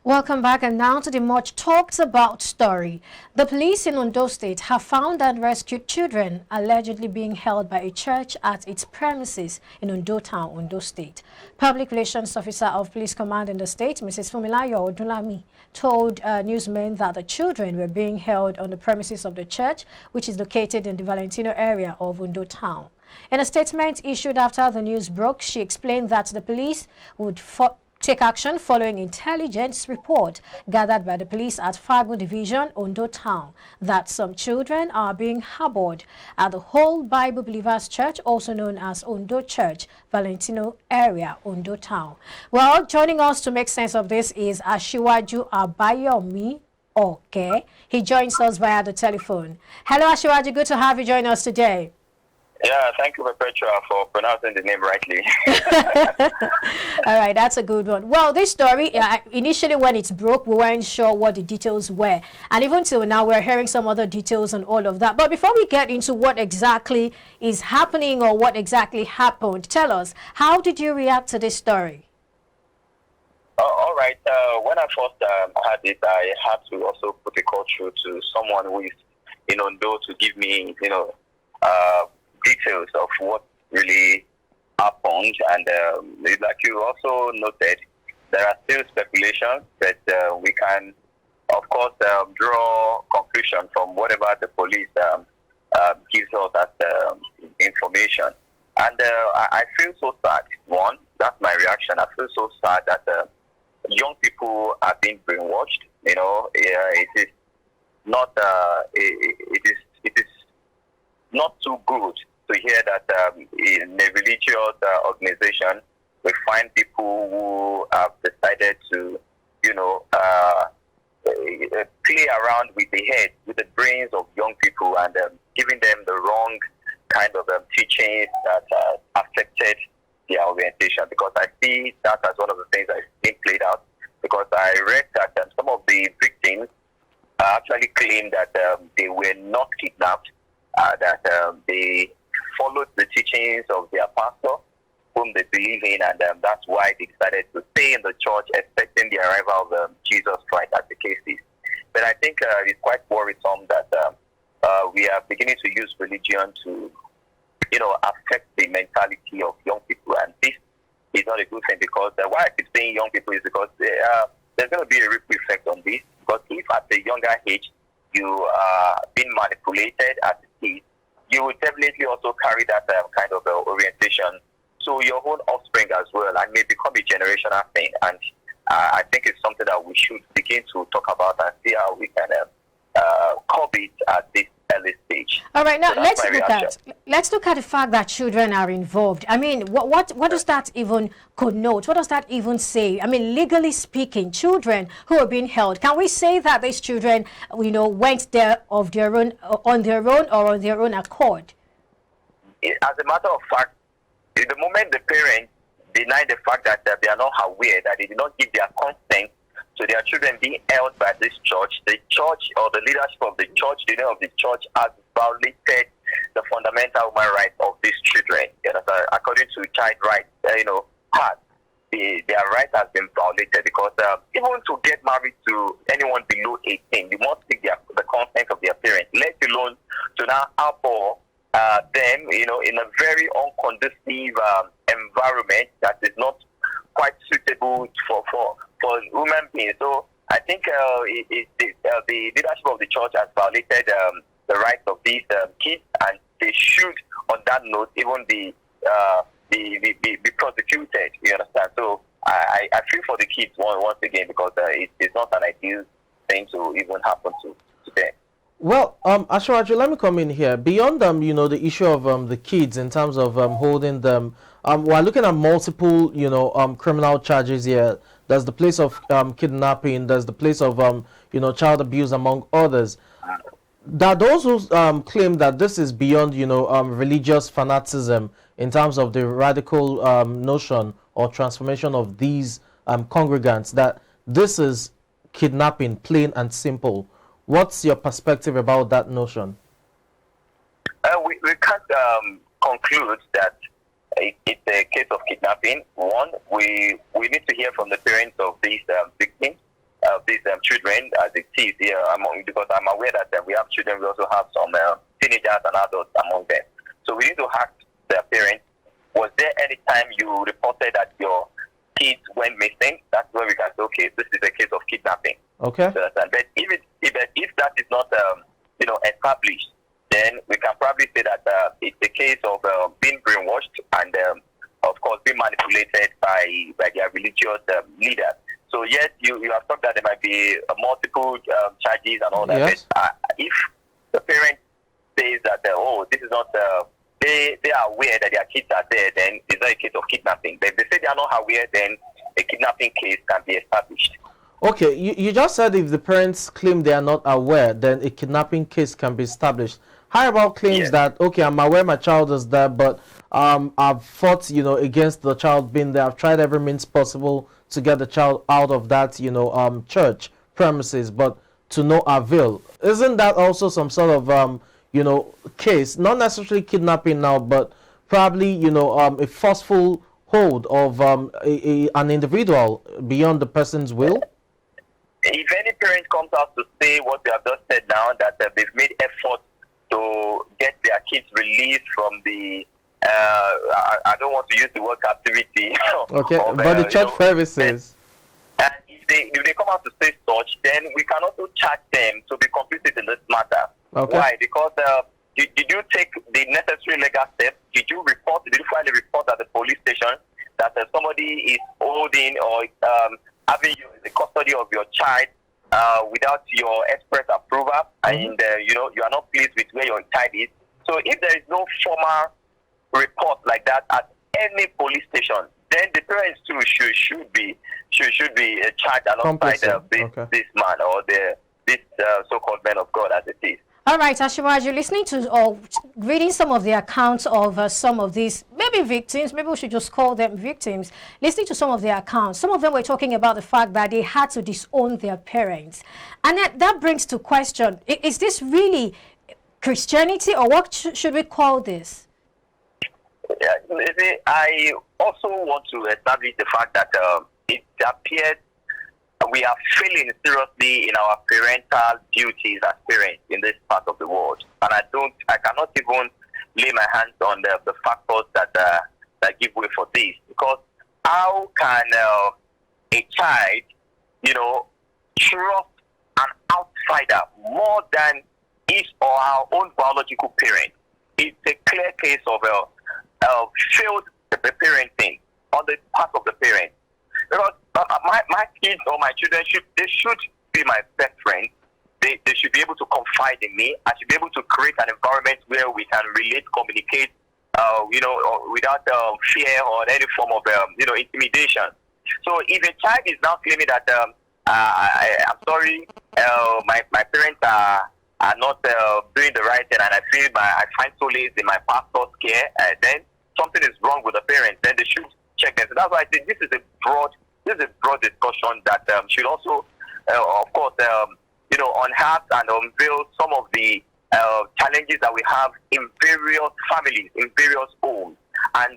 Welcome back, and now to the much talked about story. The police in Ondo State have found and rescued children allegedly being held by a church at its premises in Ondo Town, Ondo State. Public Relations Officer of Police Command in the state, Mrs. Fumilayo Odunlami, told newsmen that the children were being held on the premises of the church, which is located in the Valentino area of Ondo Town. In a statement issued after the news broke, she explained that the police would take action following intelligence report gathered by the police at Fago Division, Ondo Town, that some children are being harbored at the Whole Bible Believers Church, also known as Ondo Church, Valentino area, Ondo Town. Well, joining us to make sense of this is Asiwaju Abayomi. Okay, he joins us via the telephone. Hello, Asiwaju, good to have you join us today. Yeah, thank you, Petra, for pronouncing the name rightly. All right, that's a good one. Well, this story, initially when it broke, we weren't sure what the details were. And even till now, we're hearing some other details and all of that. But before we get into what exactly is happening or what exactly happened, tell us, how did you react to this story? All right. When I first had it, I had to also put a call through to someone who is in Ondo to give me, details of what really happened, and like you also noted, there are still speculations that we can, of course, draw conclusion from whatever the police gives us as information. And I feel so sad. One, that's my reaction. I feel so sad that young people are being brainwashed. It is not. It is not too good to hear that in a religious organization, we find people who have decided to, play around with the head, with the brains of young people, and giving them the wrong kind of teachings that affected their orientation. Because I see that as one of the things that's being played out. Because I read that some of the victims actually claimed that they were not kidnapped, that they followed the teachings of their pastor, whom they believe in, and that's why they decided to stay in the church, expecting the arrival of Jesus Christ, as the case is. But I think it's quite worrisome that we are beginning to use religion to, affect the mentality of young people, and this is not a good thing. Because why I keep saying young people is because there's going to be a ripple effect on this. Because if at a younger age you are being manipulated as a kid, you will definitely also carry that kind of orientation to your own offspring as well, and may become a generational thing. And I think it's something that we should begin to talk about and see how we can curb it at this early stage. All right, now so let's look at the fact that children are involved. I mean, what does that even connote? What does that even say? I mean, legally speaking, children who are being held, can we say that these children, went there on their own or on their own accord? As a matter of fact, the moment the parents deny the fact that they are not aware, that they did not give their consent to their children being held by this church, the church or the leadership of the church, the leader of the church, has violated the fundamental human rights of these children. According to child rights, their right has been violated, because even to get married to anyone below 18, you must seek the consent of their parents, let alone to now harbor them, in a very unconducive environment that is not quite suitable for human beings. So I think the leadership of the church has violated the rights of these kids, and they should, on that note, even be prosecuted. You understand? So I feel for the kids once again, because it's not an ideal thing to even happen to them. Well, Ashwaraju, let me come in here. Beyond the issue of the kids in terms of holding them, we're looking at multiple, criminal charges here. There's the place of kidnapping. There's the place of, child abuse, among others. There are those who claim that this is beyond, religious fanaticism in terms of the radical notion or transformation of these congregants, that this is kidnapping, plain and simple. What's your perspective about that notion? We can't conclude that it's a case of kidnapping. One, we need to hear from the parents of these victims these children as it is here among, because I'm aware that we have children, we also have some teenagers and adults among them. So we need to ask their parents, was there any time you reported that your kids went missing? That's where we can say, okay, this is a case of kidnapping. Okay. So, but if that is not established, then we can probably say that it's a case of being brainwashed and of course being manipulated by their religious leaders. So yes, you have talked that there might be multiple charges and all that. Yes. But, if the parent says that this is not they are aware that their kids are there, then it's not a case of kidnapping. But if they say they are not aware, then a kidnapping case can be established. Okay, you just said if the parents claim they are not aware, then a kidnapping case can be established. How about claims that, okay, I'm aware my child is there, but I've fought, against the child being there. I've tried every means possible to get the child out of that, church premises, but to no avail. Isn't that also some sort of, case? Not necessarily kidnapping now, but probably, a forceful hold of an individual beyond the person's will? If any parent comes out to say what they have just said now, that they've made efforts to get their kids released from the, I don't want to use the word captivity. Okay, but the church premises. And if they come out to say such, then we can also charge them to be complicit in this matter. Okay. Why? Because did you take the necessary legal steps? Did you file a report at the police station that somebody is holding or having you in the custody of your child without your express approval, and you are not pleased with where your child is? So if there is no formal report like that at any police station, then the parents too should be charged alongside this man or this so-called man of God as it is. All right, Ashiwaju, you're listening to or reading some of the accounts of some of these maybe victims, maybe we should just call them victims, listening to some of their accounts. Some of them were talking about the fact that they had to disown their parents. And that brings to question, is this really Christianity, or what should we call this? I also want to establish the fact that it appears we are failing seriously in our parental duties as parents in this part of the world, and I cannot even lay my hands on the factors that give way for this. Because how can a child, trust an outsider more than his or our own biological parent? It's a clear case of failed parenting on the part of the parent. Because my kids or my children should be my best friends. They should be able to confide in me. I should be able to create an environment where we can relate, communicate, without fear or any form of intimidation. So if a child is now claiming that I'm sorry, my parents are not doing the right thing, and I find solace in my pastor's care, then something is wrong with the parents. Then they should check them. So that's why I think this is a broad discussion that should also, of course, unearth and unveil some of the challenges that we have in various families, in various homes. And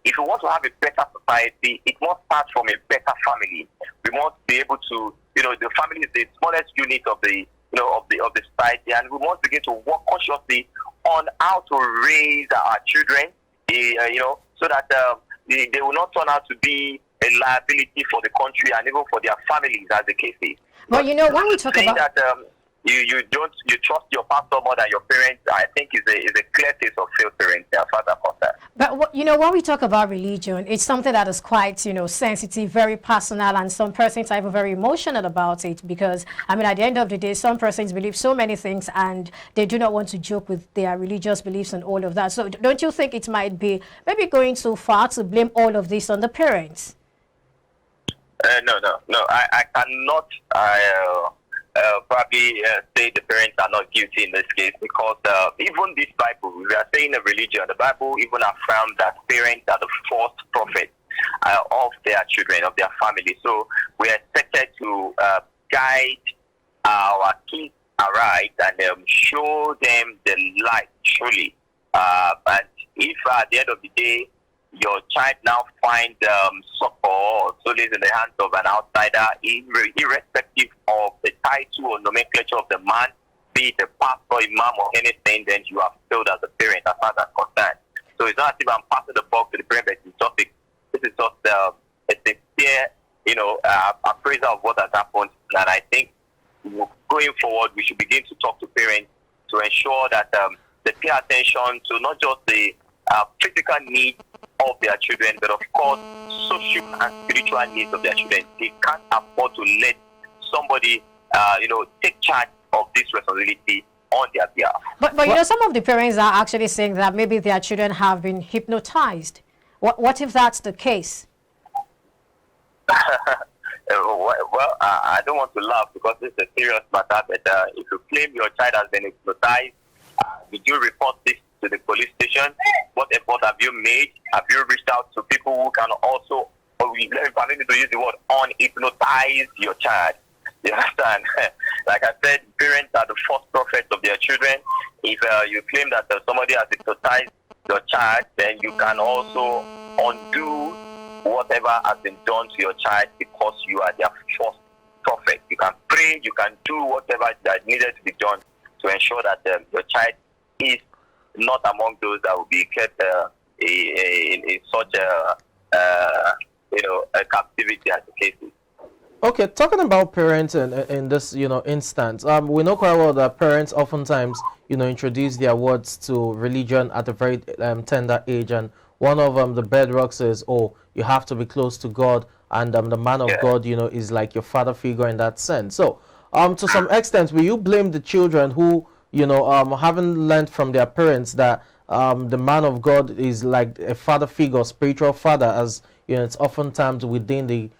if we want to have a better society, it must start from a better family. We must be able to, the family is the smallest unit of the society, and we must begin to work consciously on how to raise our children, so that they will not turn out to be a liability for the country and even for their families, as the case is. But when we talk about that, you trust your pastor more than your parents, I think is a clear case of failed parenting as far as I'm concerned. But when we talk about religion, it's something that is quite sensitive, very personal, and some persons are even very emotional about it, because at the end of the day, some persons believe so many things and they do not want to joke with their religious beliefs and all of that. So don't you think it might be maybe going too far to blame all of this on the parents? No. I cannot probably say the parents are not guilty in this case, because even this Bible, we are saying a religion, the Bible even affirms that parents are the first prophets of their children, of their family. So we are expected to guide our kids aright and show them the light truly. And if at the end of the day your child now find support or solace in the hands of an outsider, irrespective of the title or nomenclature of the man, be it a pastor, imam, or anything, then you have failed as a parent as far as that's concerned. So it's not as if I'm passing the buck to the parent, but this is just a sincere, appraisal of what has happened. And I think going forward, we should begin to talk to parents to ensure that they pay attention to not just the physical needs of their children, but of course, social and spiritual needs of their children. They can't afford to let somebody, take charge of this responsibility on their behalf. But some of the parents are actually saying that maybe their children have been hypnotized. What if that's the case? Well, I don't want to laugh because this is a serious matter, but if you claim your child has been hypnotized, did you report this to the police station? What effort have you made? Have you reached out to people who can also, permit me to use the word, unhypnotize your child? You understand? Like I said, parents are the first prophets of their children. If you claim that somebody has hypnotized your child, then you can also undo whatever has been done to your child because you are their first prophet. You can pray, you can do whatever that needed to be done to ensure that your child is not among those that will be kept in such a captivity as the case is. Okay, talking about parents in this, instance, we know quite well that parents oftentimes, introduce their words to religion at a very tender age, and one of the bedrocks is, you have to be close to God, and the man of God, is like your father figure in that sense. So, to some extent, will you blame the children who, haven't learned from their parents that the man of God is like a father figure, spiritual father, as it's oftentimes within the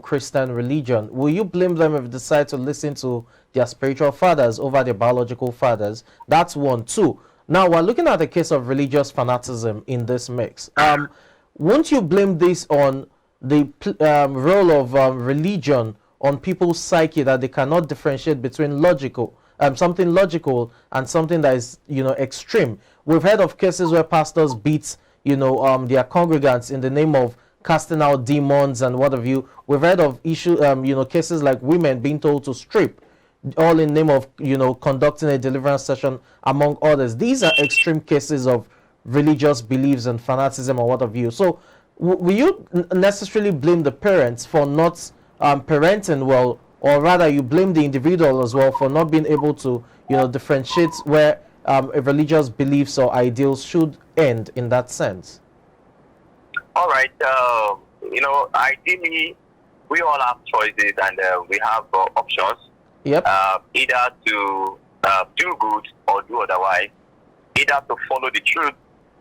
Christian religion? Will you blame them if they decide to listen to their spiritual fathers over their biological fathers? That's one. Two, now we're looking at the case of religious fanaticism in this mix. Won't you blame this on the role of religion on people's psyche, that they cannot differentiate between something logical and something that is extreme? We've heard of cases where pastors beat their congregants in the name of casting out demons and what have you. We've heard of cases like women being told to strip, all in name of conducting a deliverance session, among others. These are extreme cases of religious beliefs and fanaticism or what have you. So will you necessarily blame the parents for not parenting well, or rather you blame the individual as well for not being able to differentiate where religious beliefs or ideals should end in that sense? All right. Ideally, we all have choices and we have options. Yep. Either to do good or do otherwise. Either to follow the truth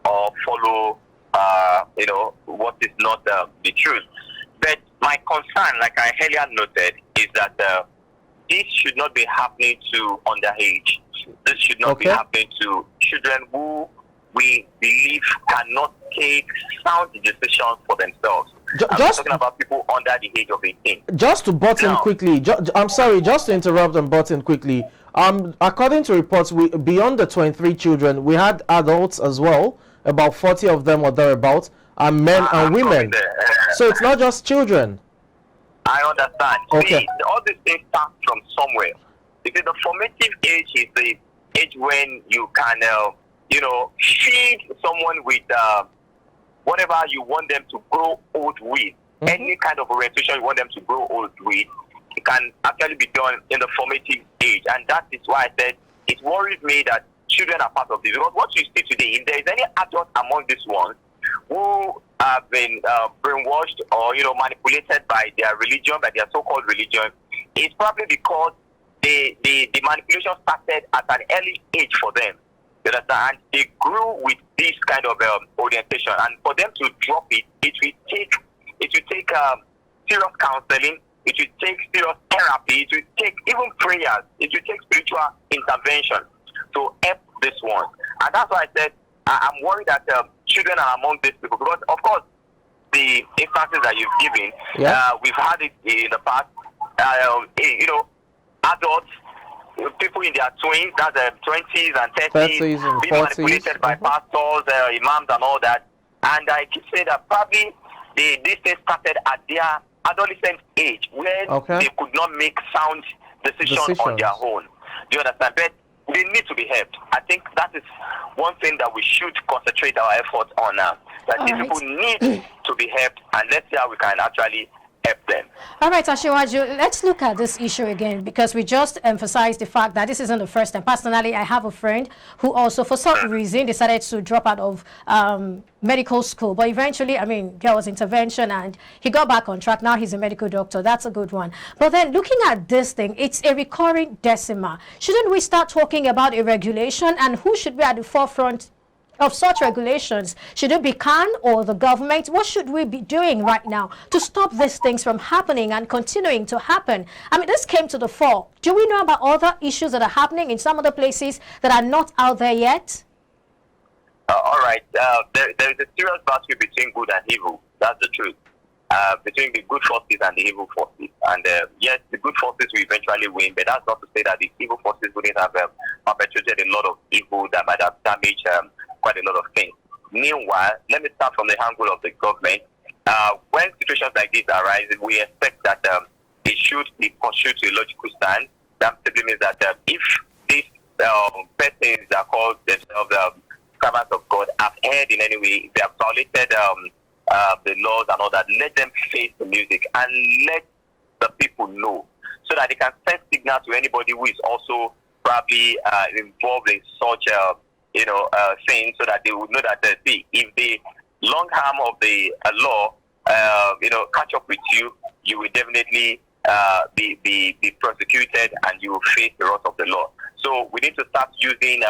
or follow, what is not the truth. But my concern, like I earlier noted, is that this should not be happening to underage. This should not be happening to children who we believe cannot take sound decisions for themselves. I'm talking about people under the age of 18. Just to butt in quickly, I'm sorry, just to interrupt and butt in quickly. According to reports, beyond the 23 children, we had adults as well, about 40 of them or thereabouts, and men and women. So it's not just children. I understand. Okay. See, all these things start from somewhere. Because the formative age is the age when you can, feed someone with whatever you want them to grow old with. Any kind of orientation you want them to grow old with, it can actually be done in the formative age. And that is why I said it worries me that children are part of this. Because what you see today, if there is any adult among these ones who have been brainwashed or manipulated by their religion, by their so-called religion, it's probably because the manipulation started at an early age for them. You understand? And they grew with this kind of orientation, and for them to drop it, it will take serious counseling, it will take serious therapy, it will take even prayers, it will take spiritual intervention to help this one. And that's why I said I'm worried that children are among these people, because of course the instances that you've given, we've had it in the past. Adults, people in their 20s, that's 20s and 30s, being manipulated by pastors, imams and all that. And I keep saying that probably this thing started at their adolescent age when they could not make sound decisions on their own. Do you understand? But they need to be helped. I think that is one thing that we should concentrate our efforts on now. That these people need to be helped, and let's see how we can actually help them. All right, Ashiwaju, let's look at this issue again, because we just emphasized the fact that this isn't the first time. Personally, I have a friend who also, for some reason, decided to drop out of medical school. But eventually, I mean, there was intervention and he got back on track. Now he's a medical doctor. That's a good one. But then looking at this thing, it's a recurring decima. Shouldn't we start talking about a regulation, and who should be at the forefront of such regulations? Should it be CAN or the government? What should we be doing right now to stop these things from happening and continuing to happen? I mean, this came to the fore. Do we know about other issues that are happening in some other places that are not out there yet? All right. There is a serious battle between good and evil. That's the truth. Between the good forces and the evil forces. And yes, the good forces will eventually win, but that's not to say that the evil forces wouldn't have perpetrated a lot of evil that might have damaged quite a lot of things. Meanwhile, let me start from the angle of the government. When situations like this arise, we expect that they should be pursued to a logical stand. That simply means that if these persons that call themselves servants of God have erred in any way, they have violated the laws and all that, let them face the music and let the people know, so that they can send signal to anybody who is also probably involved in such thing, so that they would know that if the long arm of the law catch up with you, you will definitely be prosecuted and you will face the wrath of the law. So we need to start using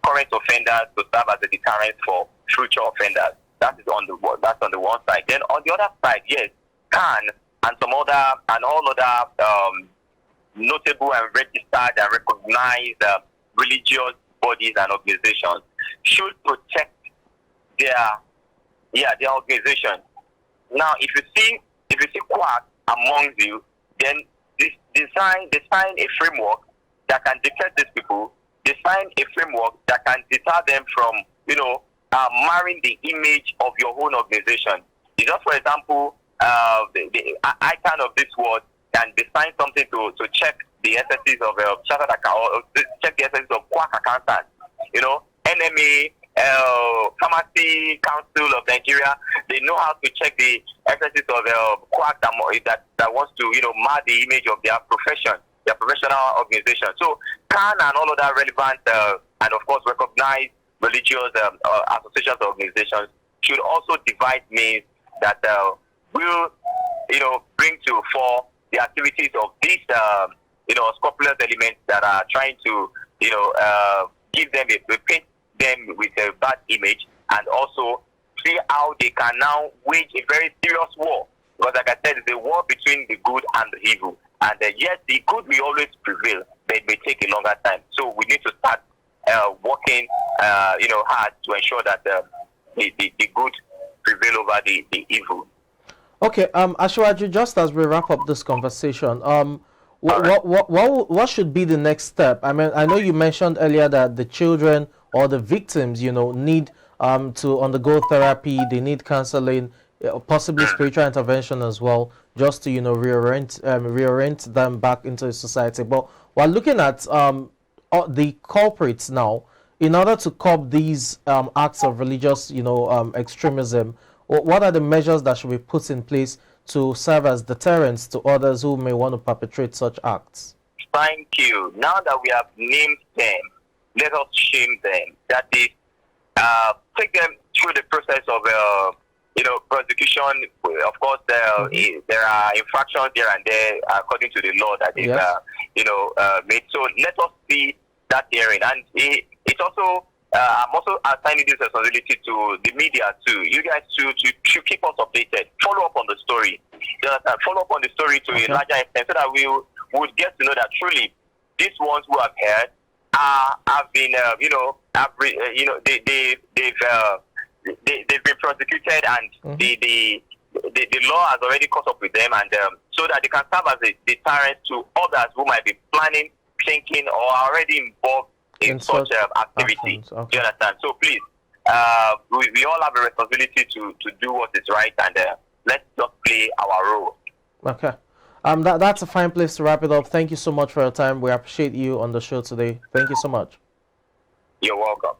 current offenders to serve as a deterrent for future offenders. That is on the one side. Then on the other side, yes, CAN and all other notable and registered and recognized religious bodies and organizations should protect their organization. Now, if you see quack amongst you, then they sign a framework that can detect these people. They sign a framework that can deter them from marring the image of your own organization. Just for example, the icon of this word can design something to check the SSCs of chartered account, or check the SSCs of quack accountants. NMA, Pharmacy Council of Nigeria, they know how to check the SSCs of quack that wants to mar the image of their profession, their professional organization. So CAN and all other relevant and of course recognized religious associations or organizations should also devise means that will bring to fore the activities of these scrupulous elements that are trying to give them paint them with a bad image, and also see how they can now wage a very serious war, because like I said, it's a war between the good and the evil, and yes, the good will always prevail, but it may take a longer time. So we need to start working hard to ensure that the good prevail over the evil. Okay, Ashiwaju, just as we wrap up this conversation, what should be the next step? I mean, I know you mentioned earlier that the children or the victims, need to undergo therapy, they need counseling, possibly spiritual intervention as well, just to reorient them back into society. But while looking at the culprits now, in order to curb these acts of religious, extremism, what are the measures that should be put in place to serve as deterrents to others who may want to perpetrate such acts? Thank you. Now that we have named them, let us shame them. That is, take them through the process of, prosecution. Of course, there are infractions here and there according to the law that they've, made. So let us see that hearing. And it's also, I'm also assigning this responsibility to the media too. You guys to keep us updated. Follow up on the story. Follow up on the story to a larger extent, so that we would get to know that truly these ones who have heard have been, they've been prosecuted, and the law has already caught up with them, and so that they can serve as a deterrent to others who might be planning, thinking, or already involved in such activity. Do you understand? So please, we all have a responsibility to do what is right, and let's just play our role. Okay. That's a fine place to wrap it up. Thank you so much for your time. We appreciate you on the show today. Thank you so much. You're welcome.